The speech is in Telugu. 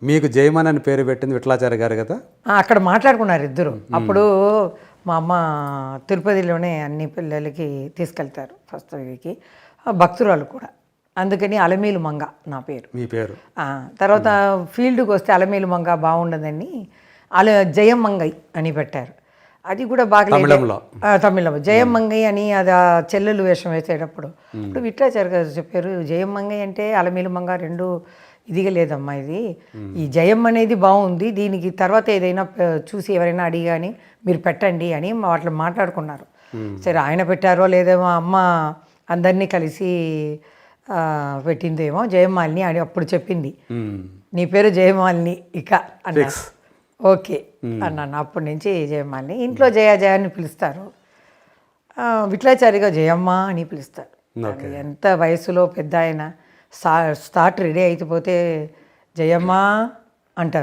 మీకు జయమన్ అని పేరు పెట్టింది విఠలాచార్య గారు కదా? అక్కడ మాట్లాడుకున్నారు ఇద్దరు. అప్పుడు మా అమ్మ తిరుపతిలోనే అన్ని పిల్లలకి తీసుకెళ్తారు ఫస్ట్ వీకి, భక్తురాలు కూడా. అందుకని అలమేలు మంగ నా పేరు. మీ పేరు తర్వాత ఫీల్డ్కి వస్తే అలమేలు మంగ బాగుండదని జయమంగై అని పెట్టారు. అది కూడా బాగా తమిళంలో జయమంగై అని, అది ఆ చెల్లెలు వేషం వేసేటప్పుడు ఇప్పుడు విఠలాచార్య గారు చెప్పారు, జయమంగై అంటే అలమేలు మంగ రెండు ఇదిగా లేదమ్మా, ఇది ఈ జయం అనేది బాగుంది, దీనికి తర్వాత ఏదైనా చూసి ఎవరైనా అడిగాని మీరు పెట్టండి అని వాటిలో మాట్లాడుకున్నారు. సరే ఆయన పెట్టారో లేదేమో, అమ్మ అందరినీ కలిసి పెట్టిందేమో జయమాలిని అని అప్పుడు చెప్పింది. నీ పేరు జయమాలిని ఇక అన్నారు. ఓకే అన్నాను. అప్పటి నుంచి జయమాలిని. ఇంట్లో జయ జయ అని పిలుస్తారు, విఠలాచార్యగా జయమ్మ అని పిలుస్తారు. ఎంత వయసులో పెద్ద ఆయన స్టార్ట్ రెడీ అయిపోతే జయమ్మ అంటారు.